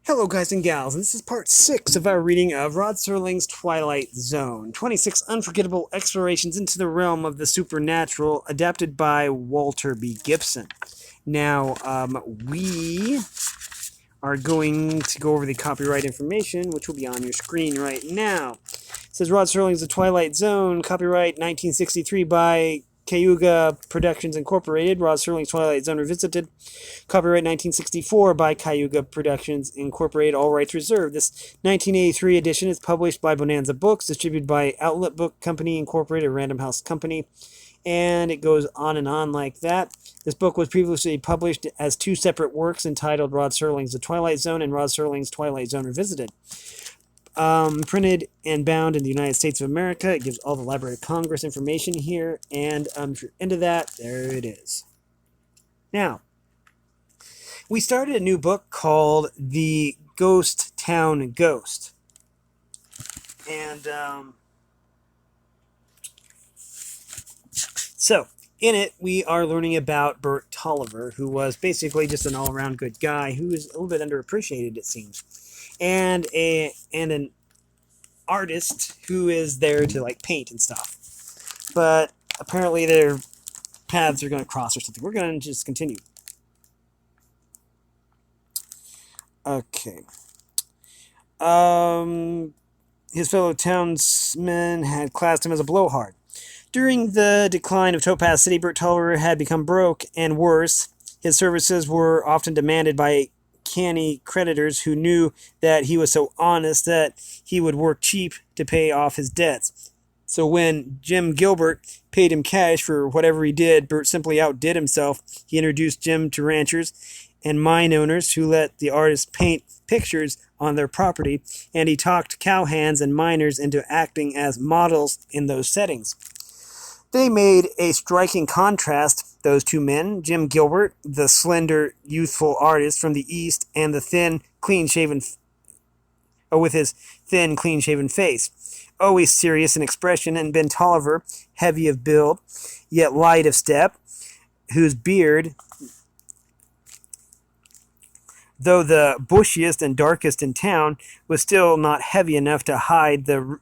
Hello guys and gals, and this is part 6 of our reading of Rod Serling's Twilight Zone. 26 unforgettable explorations into the realm of the supernatural, adapted by Walter B. Gibson. Now, we are going to go over the copyright information, which will be on your screen right now. It says Rod Serling's The Twilight Zone, copyright 1963 by Cayuga Productions Incorporated. Rod Serling's Twilight Zone Revisited. Copyright 1964 by Cayuga Productions Incorporated. All rights reserved. This 1983 edition is published by Bonanza Books, distributed by Outlet Book Company Incorporated, a Random House company. And it goes on and on like that. This book was previously published as 2 separate works entitled Rod Serling's The Twilight Zone and Rod Serling's Twilight Zone Revisited. Printed and bound in the United States of America. It gives all the Library of Congress information here. And if you're into that, there it is. Now, we started a new book called The Ghost Town Ghost. And so, in it, we are learning about Bert Tolliver, who was basically just an all-around good guy who is a little bit underappreciated, it seems. And an artist who is there to like paint and stuff. But apparently their paths are going to cross or something. We're going to just continue. Okay. His fellow townsmen had classed him as a blowhard. During the decline of Topaz City, Bert Tolliver had become broke, and worse, his services were often demanded by canny creditors who knew that he was so honest that he would work cheap to pay off his debts. So when Jim Gilbert paid him cash for whatever he did, Bert simply outdid himself. He introduced Jim to ranchers and mine owners who let the artist paint pictures on their property, and he talked cowhands and miners into acting as models in those settings. They made a striking contrast, those two men, Jim Gilbert, the slender, youthful artist from the East, and the thin, clean-shaven, with his thin, clean-shaven face. Always serious in expression, and Ben Tolliver, heavy of build, yet light of step, whose beard, though the bushiest and darkest in town, was still not heavy enough to hide the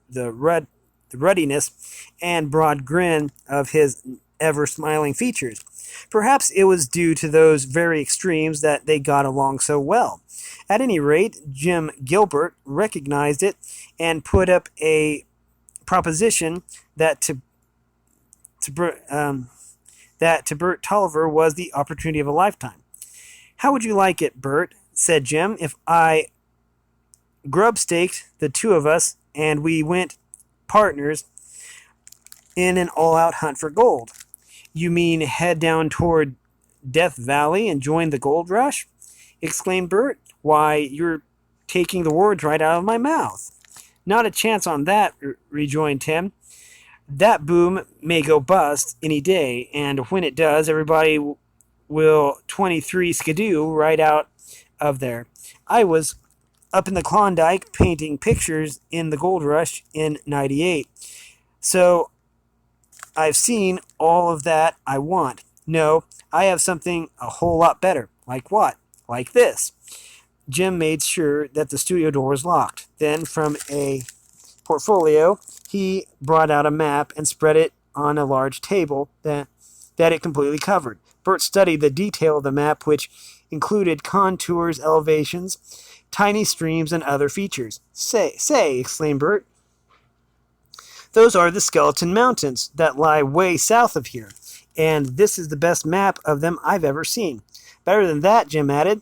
ruddiness and broad grin of his ever-smiling features. Perhaps it was due to those very extremes that they got along so well. At any rate, Jim Gilbert recognized it and put up a proposition that to Bert Tolliver was the opportunity of a lifetime. "How would you like it, Bert," said Jim, "if I grub-staked the two of us and we went partners in an all-out hunt for gold?" "You mean head down toward Death Valley and join the gold rush?" exclaimed Bert. "Why, you're taking the words right out of my mouth." "Not a chance on that," rejoined Tim. "That boom may go bust any day, and when it does, everybody will 23 skidoo right out of there. I was up in the Klondike painting pictures in the gold rush in '98. So I've seen all of that I want. No, I have something a whole lot better." "Like what?" "Like this." Jim made sure that the studio door was locked. Then, from a portfolio, he brought out a map and spread it on a large table that it completely covered. Bert studied the detail of the map, which included contours, elevations, tiny streams, and other features. Say, exclaimed Bert. "Those are the Skeleton Mountains that lie way south of here, and this is the best map of them I've ever seen." "Better than that," Jim added.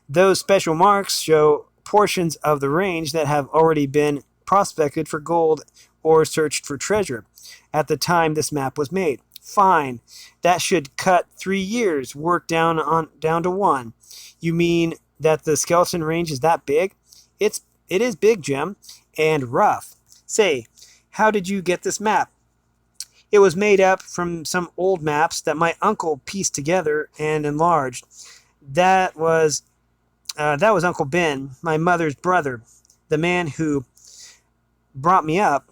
"Those special marks show portions of the range that have already been prospected for gold or searched for treasure at the time this map was made." "Fine. That should cut 3 years' work down to 1. You mean that the Skeleton Range is that big?" It is big, Jim, and rough." "Say, how did you get this map?" "It was made up from some old maps that my uncle pieced together and enlarged. That was Uncle Ben, my mother's brother, the man who brought me up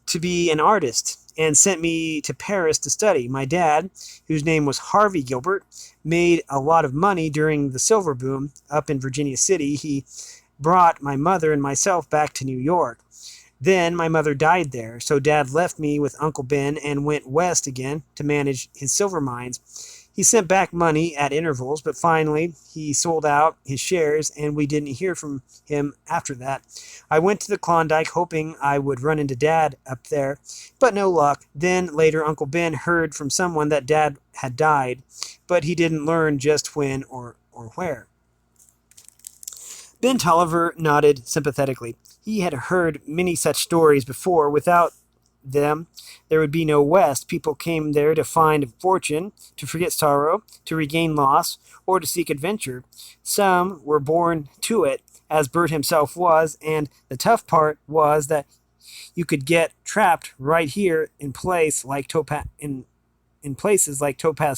to be an artist and sent me to Paris to study. My dad, whose name was Harvey Gilbert, made a lot of money during the silver boom up in Virginia City. He brought my mother and myself back to New York. Then my mother died there, so Dad left me with Uncle Ben and went west again to manage his silver mines. He sent back money at intervals, but finally he sold out his shares and we didn't hear from him after that. I went to the Klondike hoping I would run into Dad up there, but no luck. Then later Uncle Ben heard from someone that Dad had died, but he didn't learn just when or where. Ben Tolliver nodded sympathetically. He had heard many such stories before. Without them, there would be no West. People came there to find fortune, to forget sorrow, to regain loss, or to seek adventure. Some were born to it, as Bert himself was, and the tough part was that you could get trapped right here in places like Topaz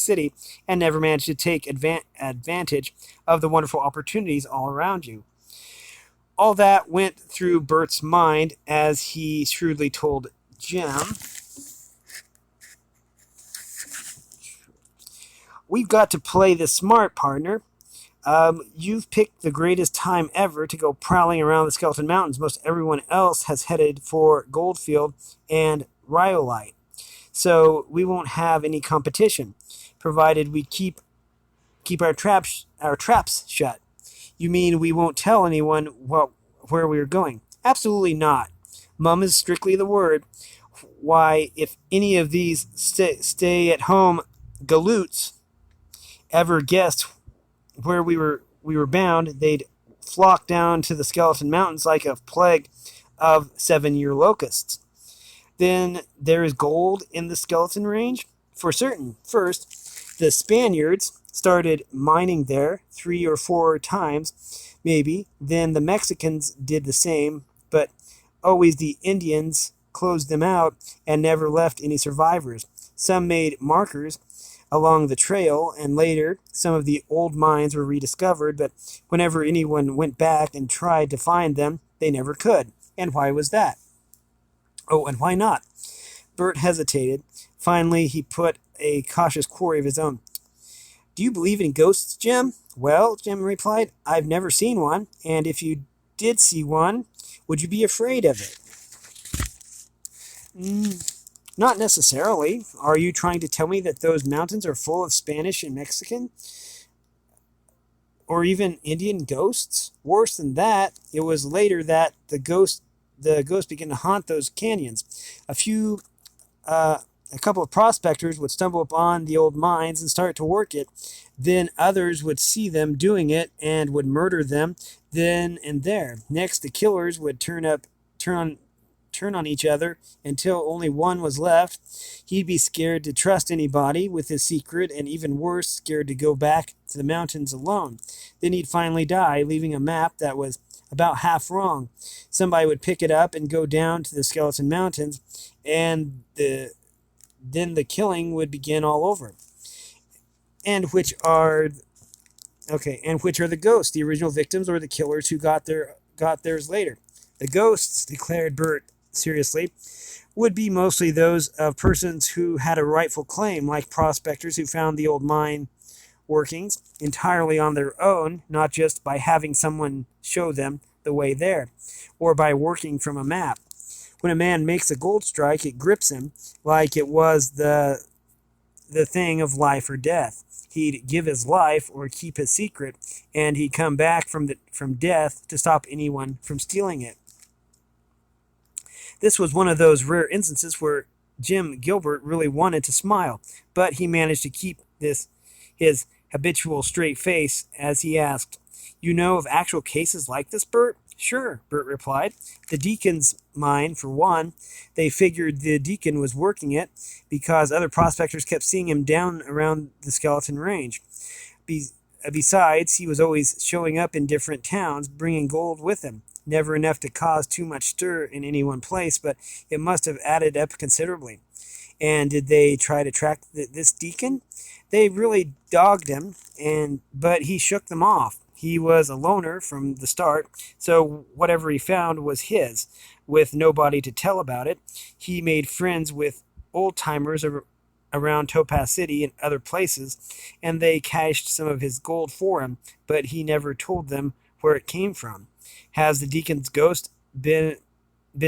City and never manage to take advantage of the wonderful opportunities all around you. All that went through Bert's mind as he shrewdly told Jim, "We've got to play this smart, partner. You've picked the greatest time ever to go prowling around the Skeleton Mountains. Most everyone else has headed for Goldfield and Rhyolite, so we won't have any competition, provided we keep our traps shut." "You mean we won't tell anyone where we are going?" "Absolutely not. Mum is strictly the word. Why, if any of these stay-at-home galoots ever guessed where we were bound, they'd flock down to the Skeleton Mountains like a plague of 7-year locusts." "Then there is gold in the Skeleton Range?" "For certain. First, the Spaniards started mining there 3 or 4 times, maybe. Then the Mexicans did the same, but always the Indians closed them out and never left any survivors. Some made markers along the trail, and later some of the old mines were rediscovered, but whenever anyone went back and tried to find them, they never could." "And why was that?" "Oh, and why not?" Bert hesitated. Finally, he put a cautious query of his own. "Do you believe in ghosts, Jim?" "Well," Jim replied, "I've never seen one, and if you did see one, would you be afraid of it?" "Not necessarily. Are you trying to tell me that those mountains are full of Spanish and Mexican, or even Indian ghosts? Worse than that, it was later that the ghost began to haunt those canyons. A couple of prospectors would stumble upon the old mines and start to work it. Then others would see them doing it and would murder them then and there. Next, the killers would turn on each other until only one was left. He'd be scared to trust anybody with his secret, and even worse, scared to go back to the mountains alone. Then he'd finally die, leaving a map that was about half wrong. Somebody would pick it up and go down to the Skeleton Mountains, and then the killing would begin all over." And which are the ghosts, the original victims, or the killers who got theirs later?" "The ghosts," declared Bert seriously, "would be mostly those of persons who had a rightful claim, like prospectors who found the old mine workings entirely on their own, not just by having someone show them the way there, or by working from a map. When a man makes a gold strike, it grips him like it was the thing of life or death. He'd give his life or keep his secret, and he'd come back from death to stop anyone from stealing it." This was one of those rare instances where Jim Gilbert really wanted to smile, but he managed to keep his habitual straight face as he asked, "You know of actual cases like this, Bert?" "Sure," Bert replied. "The Deacon's mine, for one. They figured the Deacon was working it because other prospectors kept seeing him down around the Skeleton Range. Besides, he was always showing up in different towns, bringing gold with him. Never enough to cause too much stir in any one place, but it must have added up considerably." "And did they try to track this Deacon?" "They really dogged him, but he shook them off. He was a loner from the start, so whatever he found was his, with nobody to tell about it. He made friends with old-timers around Topaz City and other places, and they cached some of his gold for him, but he never told them where it came from. Has the deacon's ghost been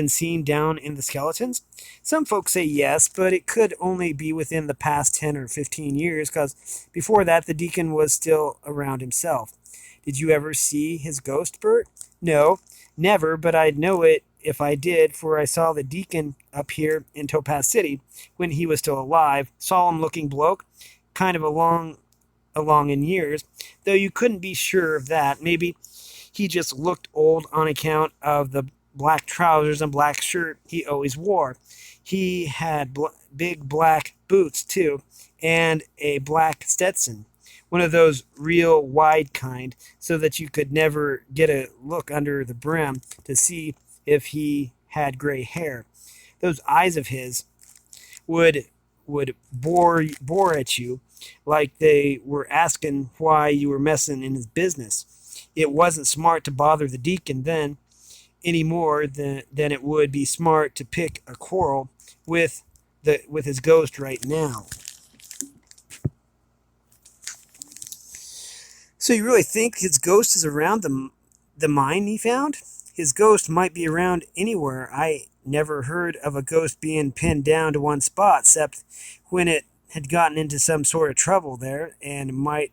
seen down in the skeletons? Some folks say yes, but it could only be within the past 10 or 15 years, because before that the deacon was still around himself. Did you ever see his ghost, Bert? No, never, but I'd know it if I did, for I saw the deacon up here in Topaz City when he was still alive. Solemn looking bloke, kind of along in years, though you couldn't be sure of that. Maybe he just looked old on account of the black trousers and black shirt he always wore. He had big black boots, too, and a black Stetson, one of those real wide kind, so that you could never get a look under the brim to see if he had gray hair. Those eyes of his would bore at you like they were asking why you were messing in his business. It wasn't smart to bother the deacon then, any more than it would be smart to pick a quarrel with his ghost right now. So you really think his ghost is around the mine he found? His ghost might be around anywhere. I never heard of a ghost being pinned down to one spot, except when it had gotten into some sort of trouble there and might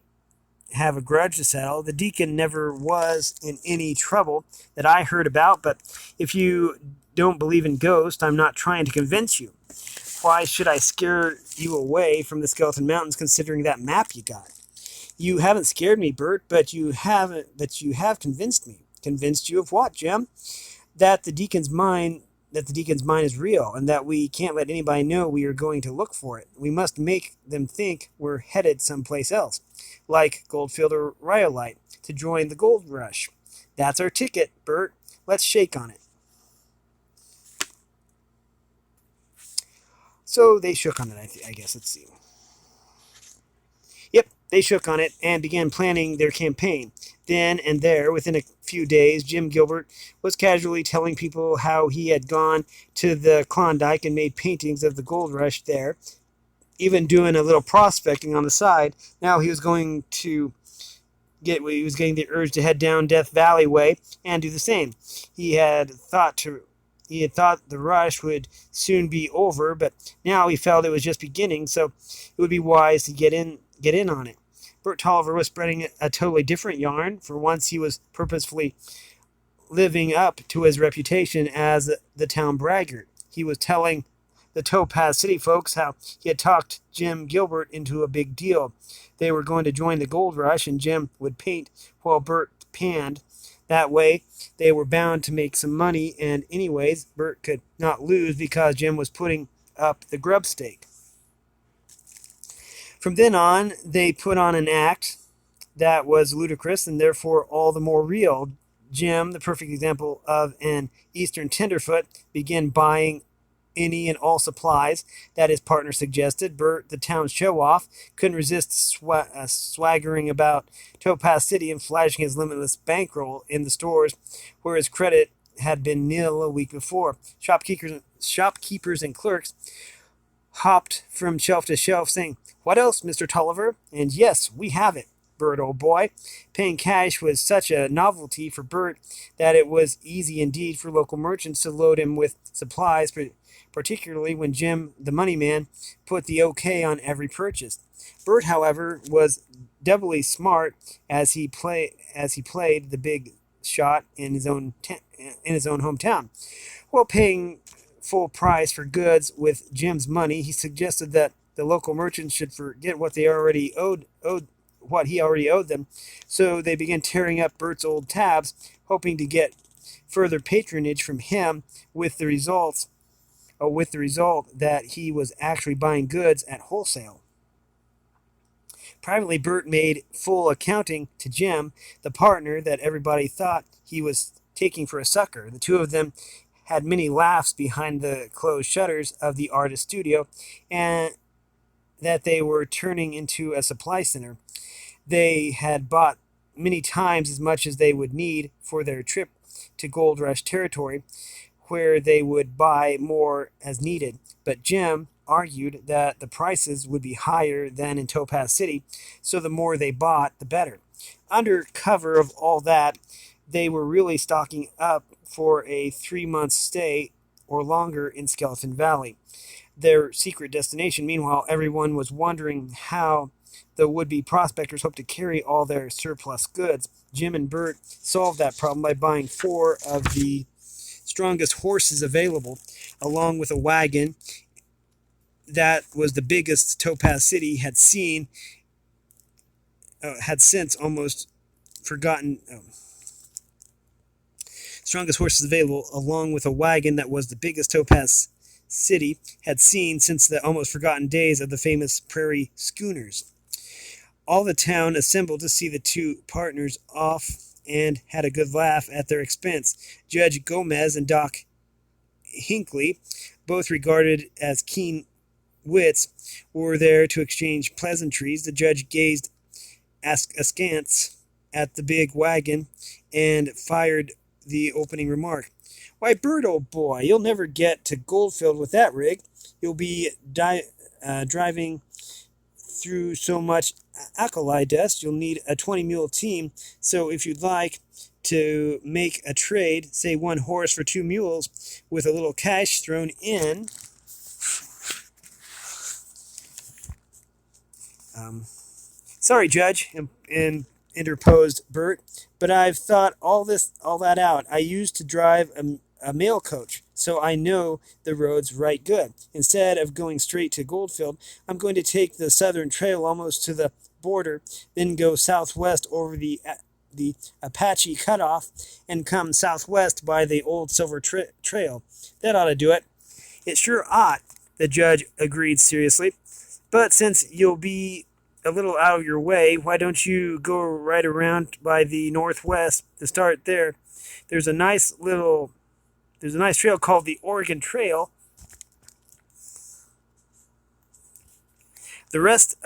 have a grudge to settle. The deacon never was in any trouble that I heard about, but if you don't believe in ghosts, I'm not trying to convince you. Why should I scare you away from the Skeleton Mountains, considering that map you got? You haven't scared me, Bert, but you have convinced me. Convinced you of what, Jim? That the deacon's mine is real, and that we can't let anybody know we are going to look for it. We must make them think we're headed someplace else, like Goldfield or Rhyolite, to join the gold rush. That's our ticket, Bert. Let's shake on it. So they shook on it, I guess. Let's see. Yep, they shook on it and began planning their campaign. Then and there, within a few days, Jim Gilbert was casually telling people how he had gone to the Klondike and made paintings of the gold rush there, even doing a little prospecting on the side. Now he was getting the urge to head down Death Valley way and do the same. He had thought the rush would soon be over, but now he felt it was just beginning, so it would be wise to get in on it. Bert Tolliver was spreading a totally different yarn. For once, he was purposefully living up to his reputation as the town braggart. He was telling the Topaz City folks how he had talked Jim Gilbert into a big deal. They were going to join the gold rush, and Jim would paint while Bert panned. That way, they were bound to make some money, and anyways, Bert could not lose because Jim was putting up the grub stake. From then on, they put on an act that was ludicrous and therefore all the more real. Jim, the perfect example of an Eastern tenderfoot, began buying any and all supplies that his partner suggested. Bert, the town show-off, couldn't resist swaggering about Topaz City and flashing his limitless bankroll in the stores where his credit had been nil a week before. Shopkeepers and clerks hopped from shelf to shelf saying, "What else, Mr. Tolliver?" And yes, we have it, Bert, old boy. Paying cash was such a novelty for Bert that it was easy indeed for local merchants to load him with supplies, particularly when Jim, the money man, put the okay on every purchase. Bert, however, was doubly smart as he played the big shot in his own hometown. While paying full price for goods with Jim's money, he suggested that the local merchants should forget what he already owed them. So they began tearing up Bert's old tabs, hoping to get further patronage from him, with the result that he was actually buying goods at wholesale. Privately, Bert made full accounting to Jim, the partner that everybody thought he was taking for a sucker. The two of them had many laughs behind the closed shutters of the artist studio, and that they were turning into a supply center. They had bought many times as much as they would need for their trip to Gold Rush territory, where they would buy more as needed. But Jim argued that the prices would be higher than in Topaz City, so the more they bought, the better. Under cover of all that, they were really stocking up for a 3-month stay or longer in Skeleton Valley, their secret destination. Meanwhile, everyone was wondering how the would-be prospectors hoped to carry all their surplus goods. Jim and Bert solved that problem by buying 4 of the strongest horses available, along with a wagon that was the biggest Topaz City had seen, had since almost forgotten. Strongest horses available, along with a wagon that was the biggest Topaz City had seen since the almost forgotten days of the famous prairie schooners. All the town assembled to see the 2 partners off and had a good laugh at their expense. Judge Gomez and Doc Hinckley, both regarded as keen wits, were there to exchange pleasantries. The judge gazed askance at the big wagon and fired the opening remark. "Why, Bert, old boy, you'll never get to Goldfield with that rig. You'll be driving through so much alkali dust, you'll need a 20-mule team. So if you'd like to make a trade, say 1 horse for 2 mules, with a little cash thrown in..." "Sorry, Judge," interposed Bert, "but I've thought all that out. I used to drive a mail coach, so I know the roads right good. Instead of going straight to Goldfield, I'm going to take the southern trail almost to the border, then go southwest over the Apache cutoff and come southwest by the old Silver Trail. That ought to do it." "It sure ought," the judge agreed seriously. "But since you'll be a little out of your way, why don't you go right around by the northwest to start there? There's a nice trail called the Oregon Trail." The rest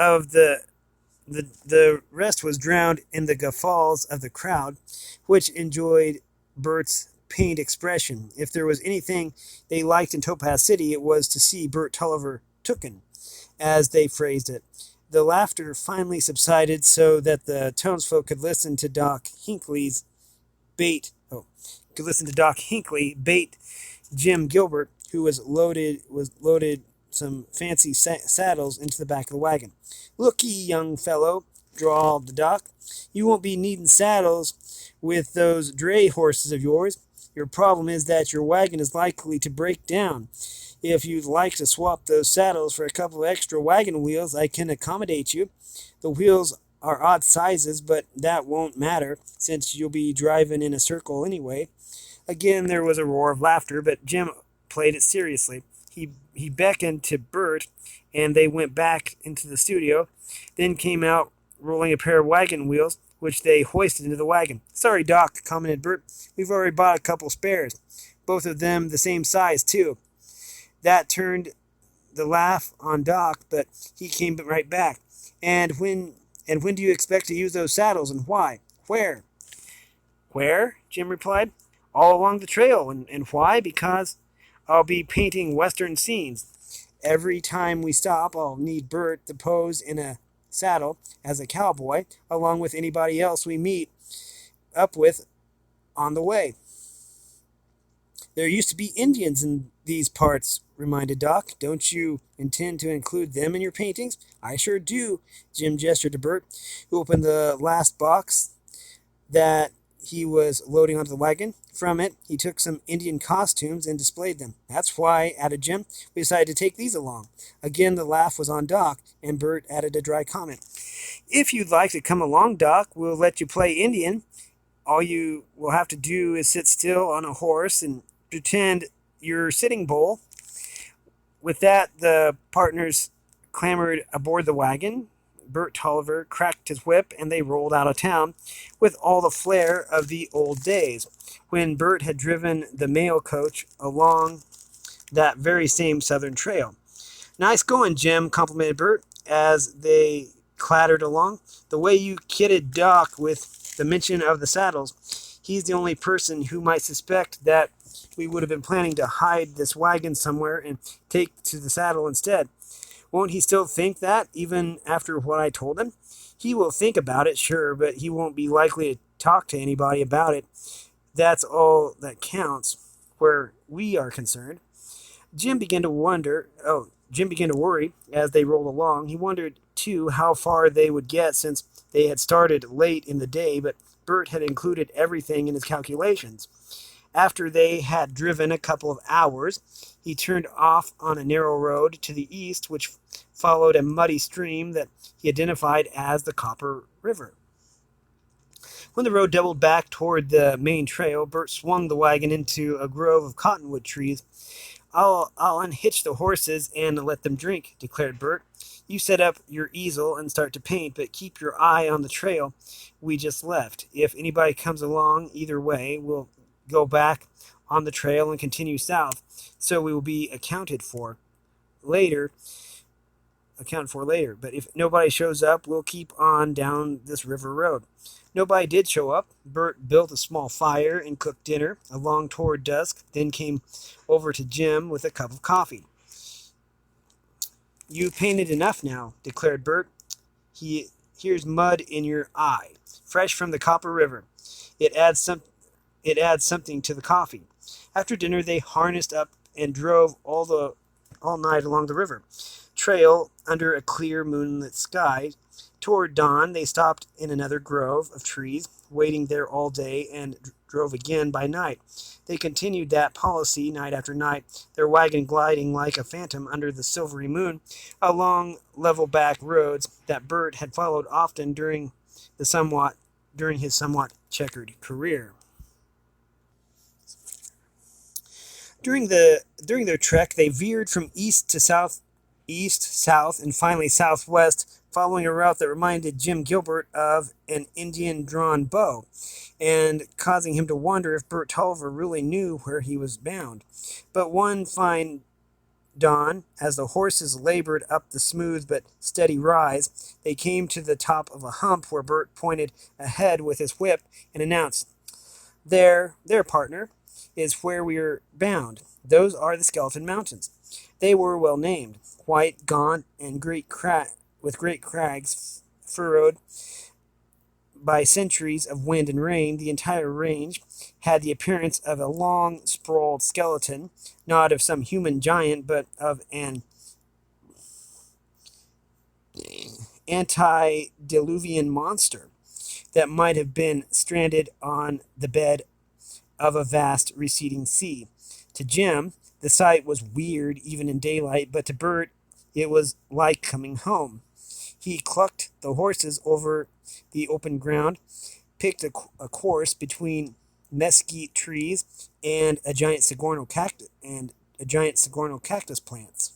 was drowned in the guffaws of the crowd, which enjoyed Bert's pained expression. If there was anything they liked in Topaz City, it was to see Bert Tulliver "tooken," as they phrased it. The laughter finally subsided so that the townsfolk could listen to Doc Hinckley bait Jim Gilbert, who was loaded some fancy saddles into the back of the wagon. "Lookee, young fellow," drawled the doc, "you won't be needing saddles with those dray horses of yours. Your problem is that your wagon is likely to break down. If you'd like to swap those saddles for a couple of extra wagon wheels, I can accommodate you. The wheels are odd sizes, but that won't matter, since you'll be driving in a circle anyway." Again there was a roar of laughter, but Jim played it seriously. He beckoned to Bert, and they went back into the studio, then came out rolling a pair of wagon wheels, which they hoisted into the wagon. "Sorry, Doc," commented Bert. "We've already bought a couple spares. Both of them the same size, too." That turned the laugh on Doc, but he came right back. And when do you expect to use those saddles, and why? Where?" "Where?" Jim replied. "All along the trail. And why? Because I'll be painting western scenes. Every time we stop, I'll need Bert to pose in a saddle as a cowboy, along with anybody else we meet up with on the way." "There used to be Indians in these parts," reminded Doc. "Don't you intend to include them in your paintings?" "I sure do." Jim gestured to Bert, who opened the last box that he was loading onto the wagon. From it, he took some Indian costumes and displayed them. "That's why," added Jim, "we decided to take these along." Again the laugh was on Doc, and Bert added a dry comment. "If you'd like to come along, Doc, we'll let you play Indian. All you will have to do is sit still on a horse and pretend you're Sitting Bull." With that, the partners clambered aboard the wagon. Bert Tulliver cracked his whip, and they rolled out of town with all the flair of the old days, when Bert had driven the mail coach along that very same southern trail. "Nice going, Jim," complimented Bert as they clattered along. "The way you kidded Doc with the mention of the saddles. He's the only person who might suspect that we would have been planning to hide this wagon somewhere and take to the saddle instead." Won't he still think that, even after what I told him? He will think about it, sure, but he won't be likely to talk to anybody about it. That's all that counts, where we are concerned. Jim began to worry as they rolled along. He wondered, too, how far they would get since they had started late in the day, but Bert had included everything in his calculations. After they had driven a couple of hours, he turned off on a narrow road to the east, which followed a muddy stream that he identified as the Copper River. When the road doubled back toward the main trail, Bert swung the wagon into a grove of cottonwood trees. I'll unhitch the horses and let them drink, declared Bert. You set up your easel and start to paint, but keep your eye on the trail we just left. If anybody comes along either way, we'll go back on the trail and continue south, so we will be accounted for later. But if nobody shows up, we'll keep on down this river road. Nobody did show up. Bert built a small fire and cooked dinner along toward dusk, then came over to Jim with a cup of coffee. You've painted enough now, declared Bert. Here's mud in your eye, fresh from the Copper River. It adds something to the coffee. After dinner, they harnessed up and drove all night along the river trail under a clear moonlit sky. Toward dawn, they stopped in another grove of trees, waiting there all day, and drove again by night. They continued that policy night after night, their wagon gliding like a phantom under the silvery moon along level back roads that Bert had followed often during his somewhat checkered career. During their trek, they veered from east, south, and finally southwest, following a route that reminded Jim Gilbert of an Indian-drawn bow, and causing him to wonder if Bert Tolliver really knew where he was bound. But one fine dawn, as the horses labored up the smooth but steady rise, they came to the top of a hump where Bert pointed ahead with his whip and announced, There, partner, is where we're bound. Those are the Skeleton Mountains. They were well named, white, gaunt, and with great crags furrowed by centuries of wind and rain. The entire range had the appearance of a long, sprawled skeleton, not of some human giant, but of an antediluvian monster that might have been stranded on the bed of a vast receding sea. To Jim, the sight was weird even in daylight, but to Bert, it was like coming home. He clucked the horses over the open ground, picked a course between mesquite trees and a giant saguaro cactus plants. Giant saguaro cactus plants.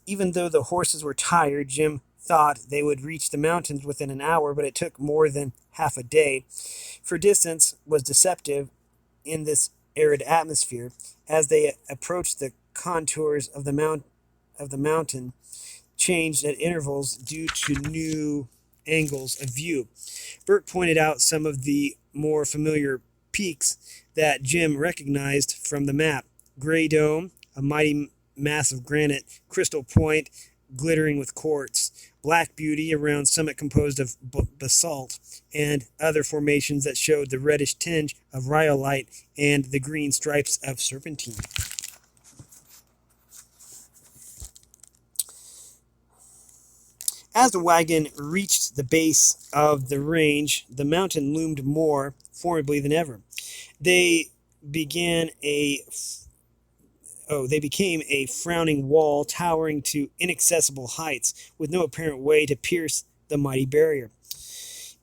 Even though the horses were tired, Jim thought they would reach the mountains within an hour, but it took more than half a day, for distance was deceptive in this arid atmosphere. As they approached, the contours of the mountain changed at intervals due to new angles of view. Bert pointed out some of the more familiar peaks that Jim recognized from the map. Gray Dome, a mighty mass of granite, Crystal Point, glittering with quartz, Black Beauty, a round summit composed of basalt, and other formations that showed the reddish tinge of rhyolite and the green stripes of serpentine. As the wagon reached the base of the range, the mountain loomed more formidably than ever. They became a frowning wall towering to inaccessible heights, with no apparent way to pierce the mighty barrier.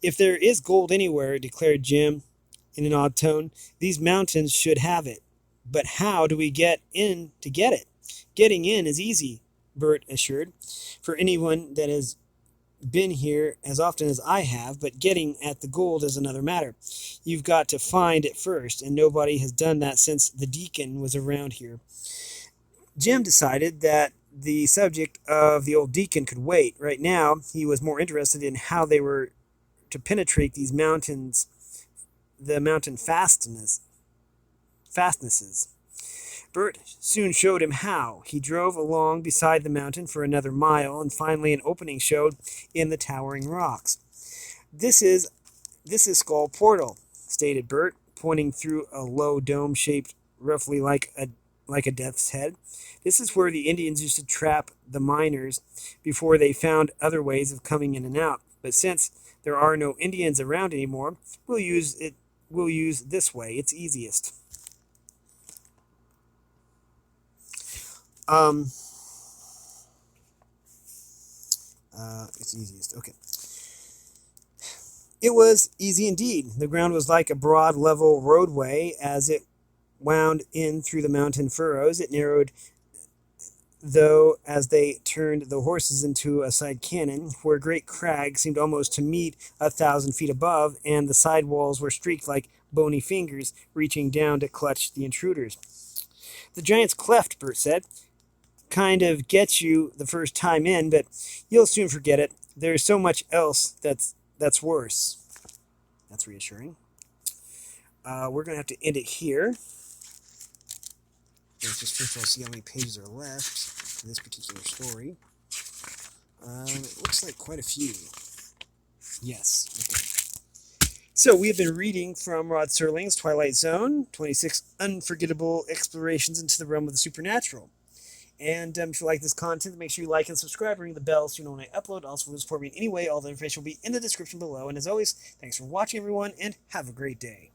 If there is gold anywhere, declared Jim in an odd tone, these mountains should have it. But how do we get in to get it? Getting in is easy, Bert assured, for anyone that has been here as often as I have, but getting at the gold is another matter. You've got to find it first, and nobody has done that since the deacon was around here. Jim decided that the subject of the old deacon could wait. Right now, he was more interested in how they were to penetrate these mountains, the mountain fastnesses. Bert soon showed him how. He drove along beside the mountain for another mile, and finally an opening showed in the towering rocks. This is Skull Portal, stated Bert, pointing through a low dome shaped roughly like a death's head. This is where the Indians used to trap the miners before they found other ways of coming in and out. But since there are no Indians around anymore, we'll use this way. It's easiest. It's easiest. Okay. It was easy indeed. The ground was like a broad, level roadway. As it wound in through the mountain furrows, it narrowed, though, as they turned the horses into a side canyon, where great crags seemed almost to meet 1,000 feet above, and the side walls were streaked like bony fingers reaching down to clutch the intruders. The giant's cleft, Bert said. Kind of gets you the first time in, but you'll soon forget it. There's so much else that's worse. That's reassuring. We're going to have to end it here. Let's just first of all see how many pages are left in this particular story. It looks like quite a few. Yes. Okay. So we have been reading from Rod Serling's Twilight Zone, 26 Unforgettable Explorations into the Realm of the Supernatural. And if you like this content, make sure you like and subscribe, ring the bell so you know when I upload. Also, support me in any way. All the information will be in the description below. And as always, thanks for watching, everyone, and have a great day.